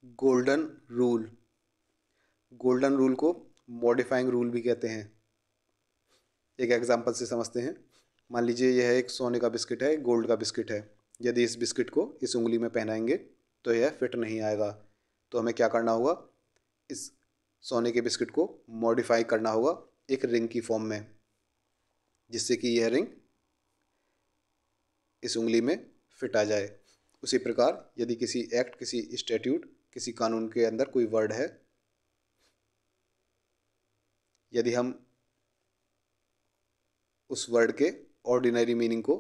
Golden rule. Golden rule को modifying rule भी कहते हैं। एक एग्जांपल से समझते हैं। मान लीजिए यह एक सोने का बिस्किट है, गोल्ड का बिस्किट है। यदि इस बिस्किट को इस उंगली में पहनाएंगे तो यह फिट नहीं आएगा। तो हमें क्या करना होगा, इस सोने के बिस्किट को मॉडिफाई करना होगा एक रिंग की फॉर्म में, जिससे कि यह रिंग इस उंगली में फिट आ जाए। उसी प्रकार यदि किसी एक्ट, किसी स्टैट्यूट, किसी कानून के अंदर कोई वर्ड है, यदि हम उस वर्ड के ऑर्डिनरी मीनिंग को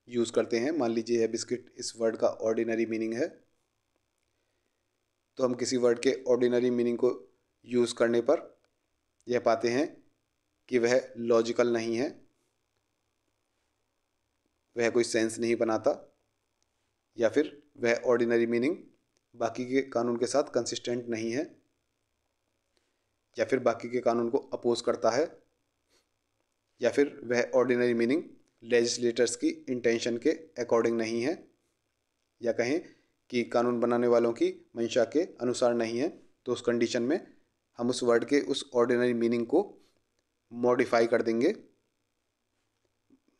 यूज़ करते हैं, मान लीजिए यह बिस्किट इस वर्ड का ऑर्डिनरी मीनिंग है, तो हम किसी वर्ड के ऑर्डिनरी मीनिंग को यूज़ करने पर यह पाते हैं कि वह लॉजिकल नहीं है, वह कोई सेंस नहीं बनाता, या फिर वह ऑर्डिनरी मीनिंग बाकी के कानून के साथ कंसिस्टेंट नहीं है, या फिर बाकी के कानून को अपोज करता है, या फिर वह ऑर्डिनरी मीनिंग लेजिस्लेटर्स की इंटेंशन के अकॉर्डिंग नहीं है, या कहें कि कानून बनाने वालों की मंशा के अनुसार नहीं है। तो उस कंडीशन में हम उस वर्ड के उस ऑर्डिनरी मीनिंग को मॉडिफाई कर देंगे।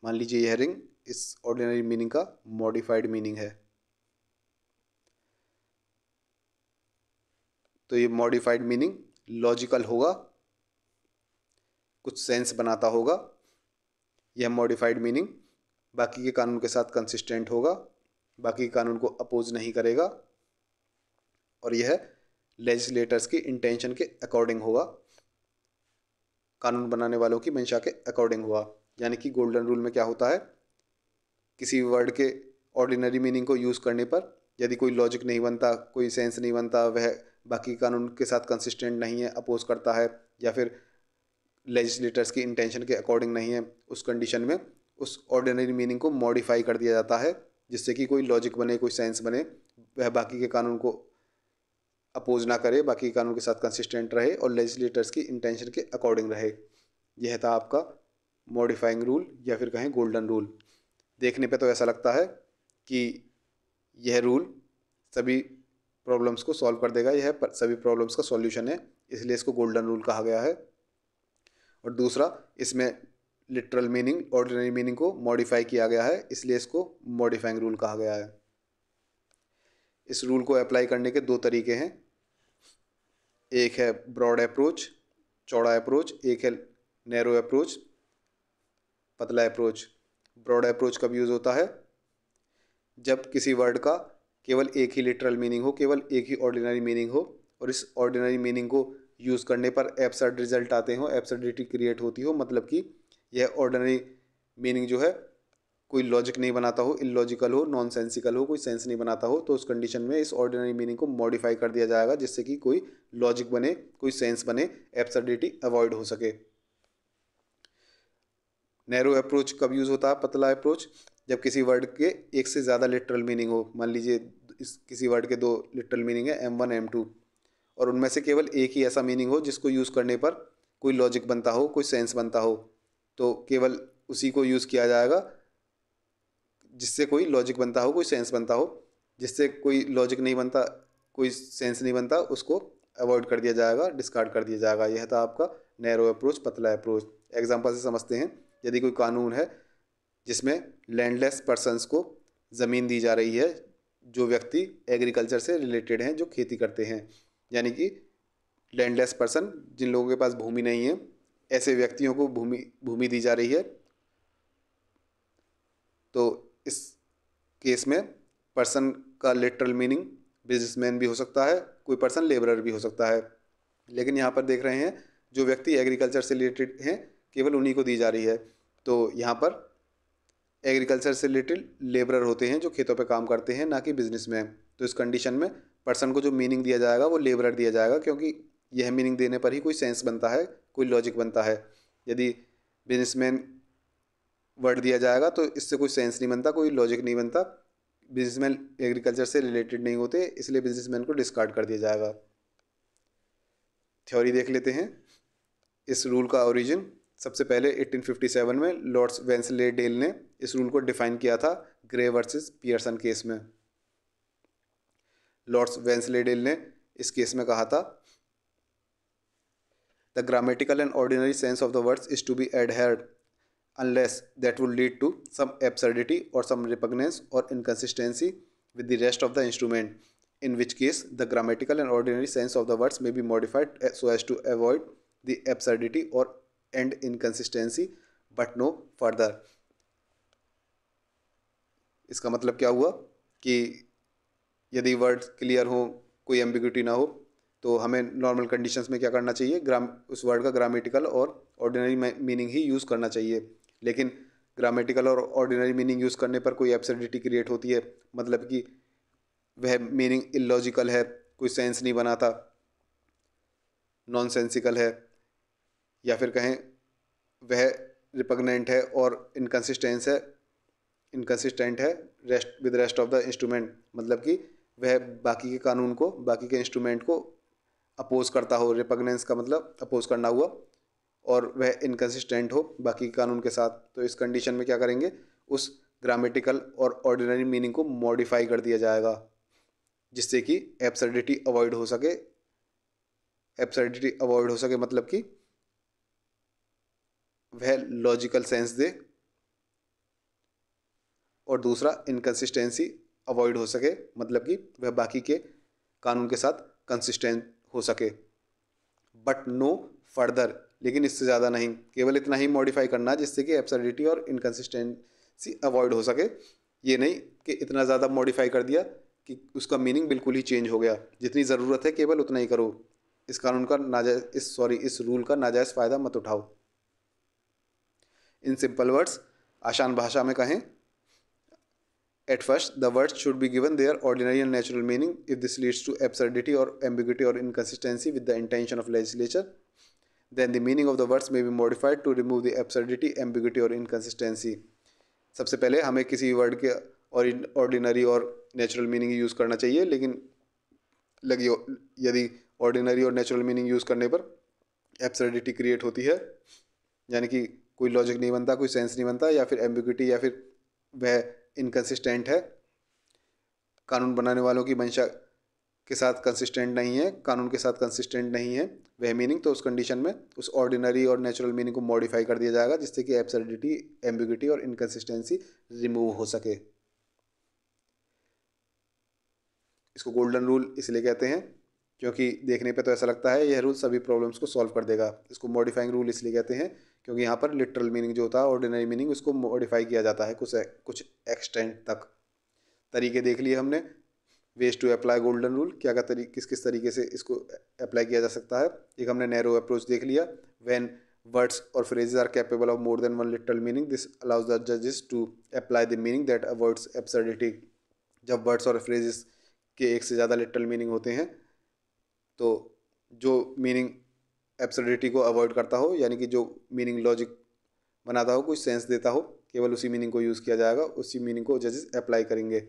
मान लीजिए यह रिंग इस ऑर्डिनरी मीनिंग का मॉडिफाइड मीनिंग है, तो ये मॉडिफाइड मीनिंग लॉजिकल होगा, कुछ सेंस बनाता होगा। यह मॉडिफाइड मीनिंग बाकी के कानून के साथ कंसिस्टेंट होगा, बाकी के कानून को अपोज नहीं करेगा, और यह लेजिस्लेटर्स की इंटेंशन के अकॉर्डिंग होगा, कानून बनाने वालों की मंशा के अकॉर्डिंग हुआ। यानी कि गोल्डन रूल में क्या होता है, किसी वर्ड के ऑर्डिनरी मीनिंग को यूज़ करने पर यदि कोई लॉजिक नहीं बनता, कोई सेंस नहीं बनता, वह बाकी कानून के साथ कंसिस्टेंट नहीं है, अपोज करता है, या फिर लेजिस्लेटर्स की इंटेंशन के अकॉर्डिंग नहीं है, उस कंडीशन में उस ऑर्डिनरी मीनिंग को मॉडिफाई कर दिया जाता है, जिससे कि कोई लॉजिक बने, कोई सेंस बने, वह बाकी के कानून को अपोज ना करे, बाकी के कानून के साथ कंसिस्टेंट रहे और लेजिस्लेटर्स की इंटेंशन के अकॉर्डिंग रहे। यह था आपका मॉडिफाइंग रूल, या फिर कहें गोल्डन रूल। देखने पे तो ऐसा लगता है कि यह रूल सभी प्रॉब्लम्स को सॉल्व कर देगा, यह सभी प्रॉब्लम्स का सॉल्यूशन है, इसलिए इसको गोल्डन रूल कहा गया है। और दूसरा, इसमें लिटरल मीनिंग, ऑर्डिनरी मीनिंग को मॉडिफाई किया गया है, इसलिए इसको मॉडिफाइंग रूल कहा गया है। इस रूल को अप्लाई करने के दो तरीके हैं। एक है ब्रॉड अप्रोच, चौड़ा अप्रोच, एक है नैरो अप्रोच, पतला अप्रोच। ब्रॉड अप्रोच कब यूज़ होता है, जब किसी वर्ड का केवल एक ही लिटरल मीनिंग हो, केवल एक ही ऑर्डिनरी मीनिंग हो, और इस ऑर्डिनरी मीनिंग को यूज़ करने पर एब्सर्ड रिजल्ट आते हो, एब्सर्डिटी क्रिएट होती हो, मतलब कि यह ऑर्डिनरी मीनिंग जो है कोई लॉजिक नहीं बनाता हो, इलॉजिकल हो, नॉनसेंसिकल हो, कोई सेंस नहीं बनाता हो, तो उस कंडीशन में इस ऑर्डिनरी मीनिंग को मॉडिफाई कर दिया जाएगा, जिससे कि कोई लॉजिक बने, कोई सेंस बने, एब्सर्डिटी अवॉइड हो सके। नैरो अप्रोच कब यूज़ होता है, पतला अप्रोच, जब किसी वर्ड के एक से ज़्यादा लिटरल मीनिंग हो। मान लीजिए इस किसी वर्ड के दो लिटरल मीनिंग है, M1 M2, और उनमें से केवल एक ही ऐसा मीनिंग हो जिसको यूज़ करने पर कोई लॉजिक बनता हो, कोई सेंस बनता हो, तो केवल उसी को यूज़ किया जाएगा। जिससे कोई लॉजिक बनता हो, कोई सेंस बनता हो, जिससे कोई लॉजिक नहीं बनता, कोई सेंस नहीं बनता, उसको अवॉइड कर दिया जाएगा, डिस्कार्ड कर दिया जाएगा। यह था आपका नैरो अप्रोच, पतला अप्रोच। एग्जाम्पल से समझते हैं। यदि कोई कानून है जिसमें लैंडलेस पर्सन्स को ज़मीन दी जा रही है, जो व्यक्ति एग्रीकल्चर से रिलेटेड हैं, जो खेती करते हैं, यानी कि लैंडलेस पर्सन, जिन लोगों के पास भूमि नहीं है, ऐसे व्यक्तियों को भूमि दी जा रही है। तो इस केस में पर्सन का लिटरल मीनिंग बिजनेसमैन भी हो सकता है, कोई पर्सन लेबरर भी हो सकता है, लेकिन यहाँ पर देख रहे हैं जो व्यक्ति एग्रीकल्चर से रिलेटेड हैं केवल उन्हीं को दी जा रही है। तो यहाँ पर एग्रीकल्चर से रिलेटेड लेबरर होते हैं जो खेतों पर काम करते हैं, ना कि बिजनेसमैन। तो इस कंडीशन में पर्सन को जो मीनिंग दिया जाएगा वो लेबरर दिया जाएगा, क्योंकि यह मीनिंग देने पर ही कोई सेंस बनता है, कोई लॉजिक बनता है। यदि बिजनेसमैन वर्ड दिया जाएगा तो इससे कोई सेंस नहीं बनता, कोई लॉजिक नहीं बनता, बिजनेसमैन एग्रीकल्चर से रिलेटेड नहीं होते, इसलिए बिजनेसमैन को डिस्कार्ड कर दिया जाएगा। थ्योरी देख लेते हैं। इस रूल का ओरिजिन सबसे पहले 1857 में लॉर्ड्स वेंसलेडेल ने इस रूल को डिफाइन किया था ग्रे वर्सेस पियर्सन केस में। लॉर्ड्स वेंसलेडेल ने इस केस में कहा था the grammatical and ordinary sense of the words is to be adhered unless that would lead to some absurdity or some repugnance or inconsistency with the rest of the instrument, in which case the grammatical and ordinary sense of the words may be modified so as to avoid the absurdity or and inconsistency but no further. इसका मतलब क्या हुआ कि यदि word clear हो, कोई ambiguity ना हो, तो हमें नॉर्मल कंडीशंस में क्या करना चाहिए, उस वर्ड का ग्रामेटिकल और ऑर्डिनरी मीनिंग ही यूज़ करना चाहिए. लेकिन ग्रामेटिकल और ऑर्डिनरी मीनिंग यूज़ करने पर कोई एब्सर्डिटी क्रिएट होती है, मतलब कि वह मीनिंग इलॉजिकल है, कोई सेंस नहीं बनाता, नॉनसेंसिकल है, या फिर कहें वह रिपग्नेंट है और इनकंसिस्टेंट है रेस्ट ऑफ द इंस्ट्रूमेंट, मतलब कि वह बाकी के कानून को, बाकी के इंस्ट्रूमेंट को अपोज करता हो. रिपग्नेंस का मतलब अपोज करना हुआ, और वह इनकंसिस्टेंट हो बाकी कानून के साथ. तो इस कंडीशन में क्या करेंगे, उस ग्रामेटिकल और ऑर्डिनरी मीनिंग को मॉडिफाई कर दिया जाएगा जिससे कि एब्सर्डिटी अवॉइड हो सके. एब्सर्डिटी अवॉइड हो सके मतलब कि वह लॉजिकल सेंस दे, और दूसरा इनकंसिस्टेंसी अवॉइड हो सके, मतलब कि वह बाकी के कानून के साथ कंसिस्टेंट हो सके. बट नो फर्दर, लेकिन इससे ज़्यादा नहीं, केवल इतना ही मॉडिफाई करना जिससे कि एब्सर्डिटी और इनकंसिस्टेंसी अवॉइड हो सके. ये नहीं कि इतना ज़्यादा मॉडिफाई कर दिया कि उसका मीनिंग बिल्कुल ही चेंज हो गया. जितनी ज़रूरत है केवल उतना ही करो. इस कानून का इस रूल का नाजायज़ फ़ायदा मत उठाओ. इन सिंपल वर्ड्स, आसान भाषा में कहें, At first, the words should be given their ordinary and natural meaning. If this leads to absurdity or ambiguity or inconsistency with the intention of legislature, then the meaning of the words may be modified to remove the absurdity, ambiguity or inconsistency. सबसे पहले हमें किसी word के ordinary और natural meaning use करना चाहिए, लेकिन यदि ऑर्डिनरी और नेचुरल मीनिंग यूज़ करने पर एब्सर्डिटी क्रिएट होती है, यानी कि कोई लॉजिक नहीं बनता, कोई सेंस नहीं बनता, या फिर एम्बिग्यूटी, या फिर वह इनकंसिस्टेंट है, कानून बनाने वालों की मंशा के साथ कंसिस्टेंट नहीं है, कानून के साथ कंसिस्टेंट नहीं है वह मीनिंग, तो उस कंडीशन में उस ऑर्डिनरी और नेचुरल मीनिंग को मॉडिफाई कर दिया जाएगा जिससे कि एब्सर्डिटी, एम्बिग्यूटी और इनकंसिस्टेंसी रिमूव हो सके. इसको गोल्डन रूल इसलिए कहते हैं क्योंकि देखने पे तो ऐसा लगता है यह रूल सभी प्रॉब्लम्स को सॉल्व कर देगा. इसको मॉडिफाइंग रूल इसलिए कहते हैं क्योंकि यहाँ पर लिटरल मीनिंग जो होता है, ऑर्डिनरी मीनिंग, उसको मॉडिफाई किया जाता है कुछ एक्सटेंट तक. तरीके देख लिए हमने. Ways to apply golden rule, क्या किस किस तरीके से इसको अप्लाई किया जा सकता है. एक हमने नैरो अप्रोच देख लिया. व्हेन वर्ड्स और phrases are capable of more than one literal meaning, this allows the जजेस to apply the meaning that avoids absurdity. जब वर्ड्स और फ्रेजेस के एक से ज़्यादा लिटरल मीनिंग होते हैं, तो जो मीनिंग एब्सर्डिटी को अवॉइड करता हो, यानी कि जो मीनिंग लॉजिक बनाता हो, कुछ सेंस देता हो, केवल उसी मीनिंग को यूज़ किया जाएगा, उसी मीनिंग को जजेस अप्लाई करेंगे.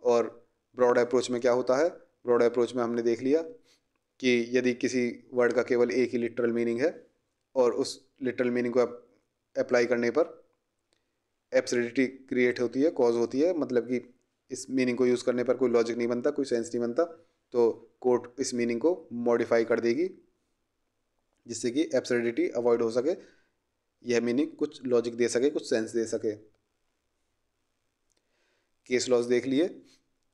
और ब्रॉड अप्रोच में क्या होता है, ब्रॉड अप्रोच में हमने देख लिया कि यदि किसी वर्ड का केवल एक ही लिटरल मीनिंग है और उस लिटरल मीनिंग को अप्लाई करने पर एब्सर्डिटी क्रिएट होती है, कॉज होती है, मतलब कि इस मीनिंग को यूज़ करने पर कोई लॉजिक नहीं बनता, कोई सेंस नहीं बनता, तो कोर्ट इस मीनिंग को मॉडिफाई कर देगी जिससे कि एब्सर्डिटी अवॉइड हो सके, यह मीनिंग कुछ लॉजिक दे सके, कुछ सेंस दे सके. केस लॉज देख लिए.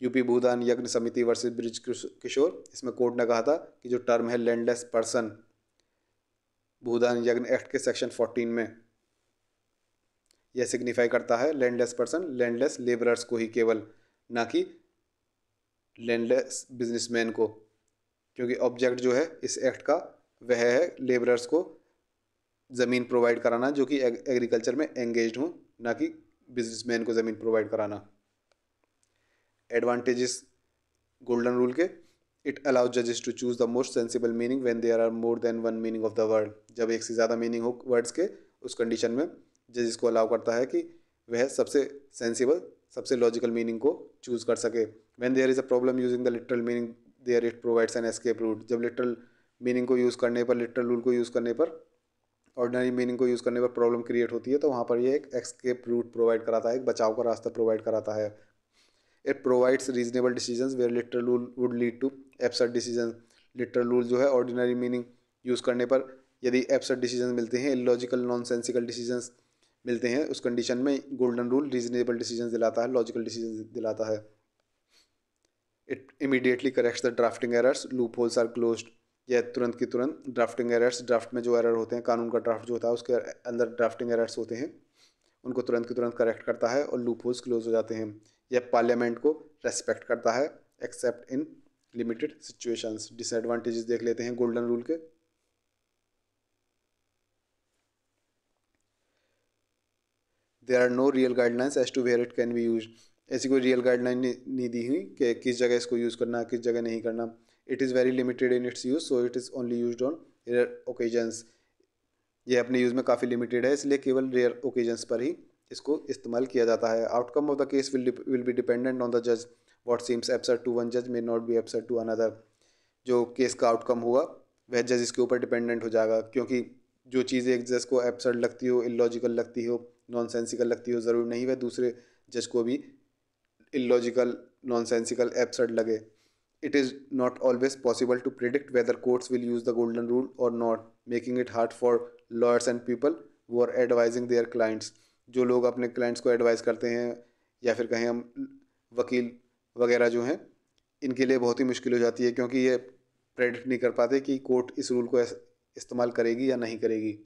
यूपी भूदान यज्ञ समिति वर्सेस ब्रिज किशोर. इसमें कोर्ट ने कहा था कि जो टर्म है लैंडलेस पर्सन, भूदान यज्ञ एक्ट के सेक्शन 14 में, यह सिग्निफाई करता है लैंडलेस पर्सन, लैंडलेस लेबरर्स को ही केवल, ना कि लैंडलेस बिजनेसमैन को, क्योंकि ऑब्जेक्ट जो है इस एक्ट का वह है लेबरर्स को ज़मीन प्रोवाइड कराना जो कि एग्रीकल्चर में एंगेज्ड हों, ना कि बिजनेसमैन को ज़मीन प्रोवाइड कराना. एडवांटेजेस गोल्डन रूल के, इट अलाउज जजेस to choose the most sensible meaning when there are more than one meaning of the word. जब एक से ज़्यादा मीनिंग हो वर्ड्स के, उस कंडीशन में जजेस को अलाउ करता है कि वह सबसे सेंसिबल, सबसे लॉजिकल मीनिंग को चूज कर सके. When there is a problem using the literal meaning, there it provides an escape route. जब लिटरल मीनिंग को यूज़ करने पर, लिटरल रूल को यूज़ करने पर, ऑर्डिनरी मीनिंग को यूज़ करने पर प्रॉब्लम क्रिएट होती है, तो वहाँ पर ये एक एस्केप रूट प्रोवाइड कराता है, एक बचाव का रास्ता प्रोवाइड कराता है. It provides reasonable decisions where literal rule would lead to absurd decision. Literal rule जो है ऑर्डिनरी मीनिंग यूज़ करने पर यदि एब्सर्ड डिसीजन मिलते हैं, इलॉजिकल नॉनसेंसिकल डिसीजंस मिलते हैं, उस कंडीशन में गोल्डन रूल रीजनेबल डिसीजन दिलाता है, लॉजिकल डिसीजन दिलाता है। It immediately corrects the drafting errors, loopholes are closed. यह तुरंत की तुरंत ड्राफ्टिंग एरर्स, ड्राफ्ट में जो एरर होते हैं, कानून का ड्राफ्ट जो होता है उसके अंदर ड्राफ्टिंग एरर्स होते हैं, उनको तुरंत की तुरंत करेक्ट करता है और लूप होल्स क्लोज हो जाते हैं। यह पार्लियामेंट को रेस्पेक्ट करता है except in limited situations. Disadvantages देख लेते हैं गोल्डन रूल के। There are no real guidelines as to where it can be use. ऐसी कोई रियल गाइडलाइन नहीं दी हुई कि किस जगह इसको यूज़ करना, किस जगह नहीं करना। It is very limited in its use, so it is only used on rare occasions. ये अपने यूज़ में काफ़ी लिमिटेड है, इसलिए केवल रेयर ओकेजन्स पर ही इसको इस्तेमाल किया जाता है। Outcome of the case will be dependent on the जज। What seems absurd to one जज may not be absurd to another. जो केस का आउटकम होगा वह जज इसके ऊपर डिपेंडेंट हो जाएगा, क्योंकि जो चीज़ एक जज को एब्सर्ड लगती हो, इलॉजिकल लगती हो, नॉनसेंसिकल लगती हो, ज़रूरी नहीं वह दूसरे जज को भी इलॉजिकल, नॉनसेंसिकल, एब्सर्ड लगे। It is not always possible to predict whether courts will use the golden rule or not, making it hard for lawyers and people who are advising their clients। जो लोग अपने clients को advice करते हैं या फिर कहें हम वकील वगैरह जो हैं, इनके लिए बहुत ही मुश्किल हो जाती है, क्योंकि ये प्रेडिक्ट नहीं कर पाते कि कोर्ट इस रूल को इस्तेमाल करेगी या नहीं करेगी।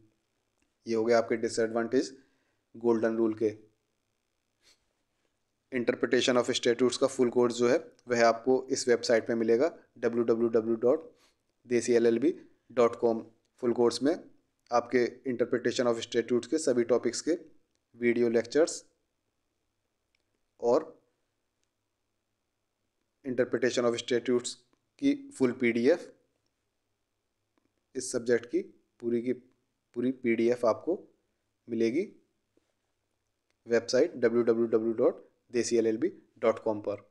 ये हो गया आपके डिसएडवांटेज गोल्डन रूल के। इंटरप्रिटेशन ऑफ स्टैट्यूट्स का फुल कोर्स जो है वह आपको इस वेबसाइट पे मिलेगा www.desillb.com। फुल कोर्स में आपके इंटरप्रिटेशन ऑफ स्टैट्यूट्स के सभी टॉपिक्स के वीडियो लेक्चर्स और इंटरप्रिटेशन ऑफ स्टैट्यूट्स की फुल PDF, इस सब्जेक्ट की पूरी PDF आपको मिलेगी वेबसाइट www.desillb.com पर।